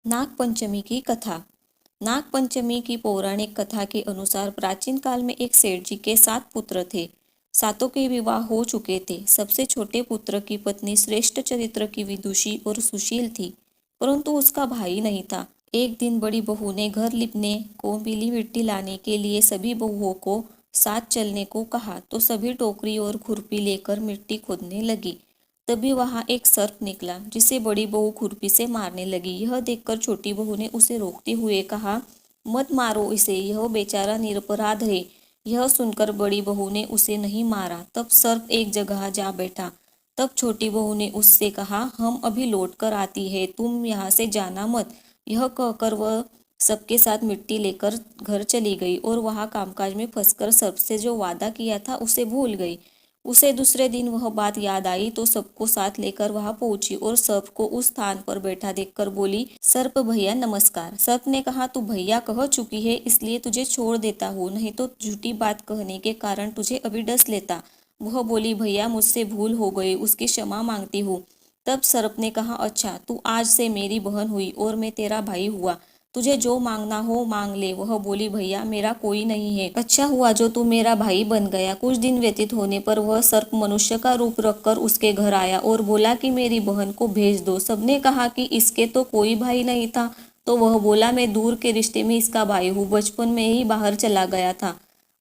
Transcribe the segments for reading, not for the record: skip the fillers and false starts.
नाग पंचमी की कथा। नाग पंचमी की पौराणिक कथा के अनुसार प्राचीन काल में एक सेठ जी के 7 पुत्र थे। सातों के विवाह हो चुके थे। सबसे छोटे पुत्र की पत्नी श्रेष्ठ चरित्र की विदुषी और सुशील थी, परंतु उसका भाई नहीं था। एक दिन बड़ी बहू ने घर लिपने को पीली मिट्टी लाने के लिए सभी बहुओं को साथ चलने को कहा, तो सभी टोकरी और खुरपी लेकर मिट्टी खोदने लगी। तभी वहां एक सर्प निकला, जिसे बड़ी बहू खुरपी से मारने लगी। यह देखकर छोटी बहू ने उसे रोकते हुए कहा, मत मारो इसे, यह बेचारा निरपराध है। यह सुनकर बड़ी बहू ने उसे नहीं मारा। तब सर्प एक जगह जा बैठा। तब छोटी बहू ने उससे कहा, हम अभी लौट कर आती है, तुम यहाँ से जाना मत। यह कहकर वह सबके साथ मिट्टी लेकर घर चली गई और वहां कामकाज में फंसकर सर्प से जो वादा किया था उसे भूल गई। उसे दूसरे दिन वह बात याद आई तो सबको साथ लेकर वहां पहुंची और सर्प को उस स्थान पर बैठा देखकर बोली, सर्प भैया नमस्कार। सर्प ने कहा, तू भैया कह चुकी है इसलिए तुझे छोड़ देता हूँ, नहीं तो झूठी बात कहने के कारण तुझे अभी डस लेता। वह बोली, भैया मुझसे भूल हो गई, उसकी क्षमा मांगती हूँ। तब सर्प ने कहा, अच्छा तू आज से मेरी बहन हुई और मैं तेरा भाई हुआ, तुझे जो मांगना हो मांग ले। वह बोली, भैया मेरा कोई नहीं है, अच्छा हुआ जो तू मेरा भाई बन गया। कुछ दिन व्यतीत होने पर वह सर्प मनुष्य का रूप रखकर उसके घर आया और बोला कि मेरी बहन को भेज दो। सबने कहा कि इसके तो कोई भाई नहीं था, तो वह बोला, मैं दूर के रिश्ते में इसका भाई हूँ, बचपन में ही बाहर चला गया था।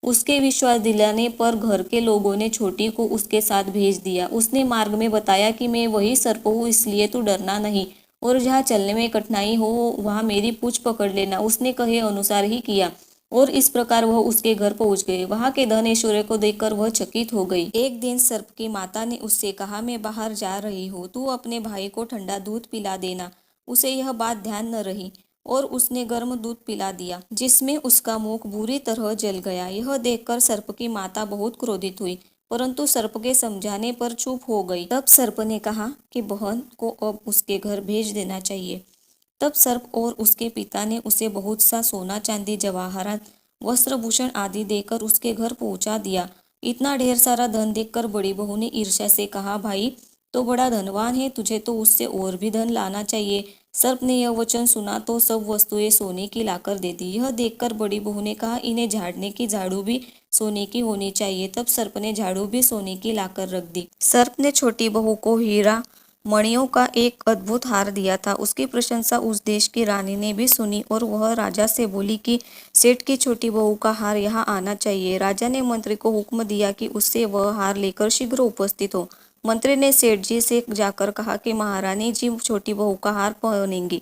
उसके विश्वास दिलाने पर घर के लोगों ने छोटी को उसके साथ भेज दिया। उसने मार्ग में बताया कि मैं वही सर्प हूँ, इसलिए तू डरना नहीं, और जहाँ चलने में कठिनाई हो वहां मेरी पूंछ पकड़ लेना। उसने कहे अनुसार ही किया और इस प्रकार वह उसके घर पहुंच गए। वहां के धन ऐश्वर्य को देखकर वह चकित हो गई। एक दिन सर्प की माता ने उससे कहा, मैं बाहर जा रही हूँ, तू अपने भाई को ठंडा दूध पिला देना। उसे यह बात ध्यान न रही और उसने गर्म दूध पिला दिया, जिसमें उसका मुख बुरी तरह जल गया। यह देखकर सर्प की माता बहुत क्रोधित हुई, परंतु सर्प के समझाने पर चुप हो गई। तब सर्प ने कहा कि बहन को अब उसके घर भेज देना चाहिए। तब सर्प और उसके पिता ने उसे बहुत सा सोना चांदी जवाहरात वस्त्र भूषण आदि देकर उसके घर पहुंचा दिया। इतना ढेर सारा धन देखकर बड़ी बहू ने ईर्ष्या से कहा, भाई तो बड़ा धनवान है, तुझे तो उससे और भी धन लाना चाहिए। सर्प ने यह वचन सुना तो सब वस्तुएं सोने की लाकर दे दी। यह देखकर बड़ी बहू ने कहा, इन्हें झाड़ने की झाड़ू भी सोने की होनी चाहिए। तब सर्प ने झाड़ू भी सोने की लाकर रख दी। सर्प ने छोटी बहू को हीरा मणियों का एक अद्भुत हार दिया था। उसकी प्रशंसा उस देश की रानी ने भी सुनी और वह राजा से बोली कि सेठ की छोटी बहू का हार यहाँ आना चाहिए। राजा ने मंत्री को हुक्म दिया कि उससे वह हार लेकर शीघ्र उपस्थित हो। मंत्री ने सेठ जी से जाकर कहा कि महारानी जी छोटी बहू का हार पहनेंगी,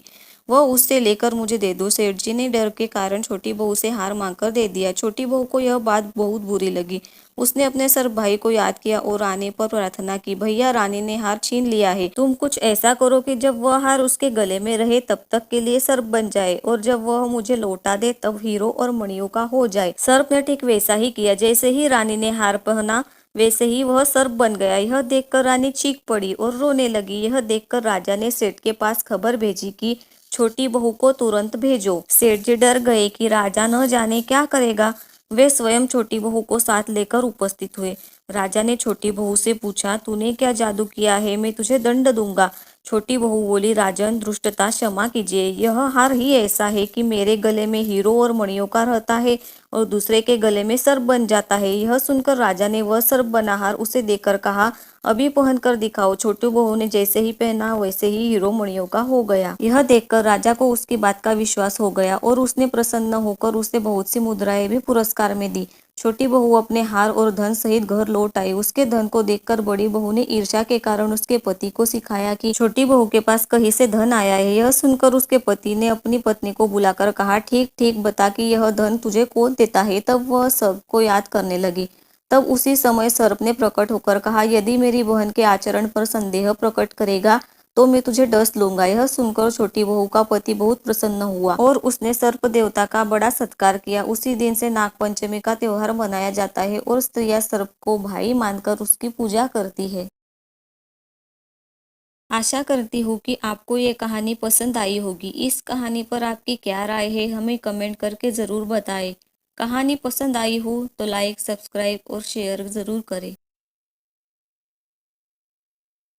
वह उससे लेकर मुझे दे दो। सेठ जी ने डर के कारण छोटी बहू से हार मांगकर दे दिया। छोटी बहू को यह बात बहुत बुरी लगी। उसने अपने सर्प भाई को याद किया और आने पर प्रार्थना की, भैया रानी ने हार छीन लिया है, तुम कुछ ऐसा करो कि जब वह हार उसके गले में रहे तब तक के लिए सर्प बन जाए, और जब वह मुझे लौटा दे तब हीरो और मणियों का हो जाए। सर्प ने ठीक वैसा ही किया। जैसे ही रानी ने हार पहना वैसे ही वह सर्प बन गया। यह देखकर रानी चीख पड़ी और रोने लगी। यह देखकर राजा ने सेठ के पास खबर भेजी कि छोटी बहू को तुरंत भेजो। सेठ जी डर गए कि राजा न जाने क्या करेगा। वे स्वयं छोटी बहू को साथ लेकर उपस्थित हुए। राजा ने छोटी बहू से पूछा, तूने क्या जादू किया है, मैं तुझे दंड दूंगा। छोटी बहू बोली, राजन दुष्टता क्षमा कीजिए, यह हार ही ऐसा है कि मेरे गले में हीरो और मणियों का रहता है और दूसरे के गले में सर्प बन जाता है। यह सुनकर राजा ने वह सर्प बना हार उसे देकर कहा, अभी पहन कर दिखाओ। छोटी बहू ने जैसे ही पहना वैसे ही हीरो मणियों का हो गया। यह देखकर राजा को उसकी बात का विश्वास हो गया और उसने प्रसन्न होकर उसे बहुत सी मुद्राएं भी पुरस्कार में दी। छोटी बहू अपने हार और धन सहित घर लौट आई। उसके धन को देखकर बड़ी बहू ने ईर्ष्या के कारण उसके पति को सिखाया कि छोटी बहू के पास कहीं से धन आया है। यह सुनकर उसके पति ने अपनी पत्नी को बुलाकर कहा, ठीक ठीक बता कि यह धन तुझे कौन देता है। तब वह सबको याद करने लगी। तब उसी समय सर्प ने प्रकट होकर कहा, यदि मेरी बहन के आचरण पर संदेह प्रकट करेगा तो मैं तुझे डस लूंगा। यह सुनकर छोटी बहू का पति बहुत प्रसन्न हुआ और उसने सर्प देवता का बड़ा सत्कार किया। उसी दिन से नाग पंचमी का त्योहार मनाया जाता है और स्त्रियां सर्प को भाई मानकर उसकी पूजा करती है। आशा करती हूँ कि आपको ये कहानी पसंद आई होगी। इस कहानी पर आपकी क्या राय है हमें कमेंट करके ज़रूर बताएं। कहानी पसंद आई हो तो लाइक, सब्सक्राइब और शेयर ज़रूर करें।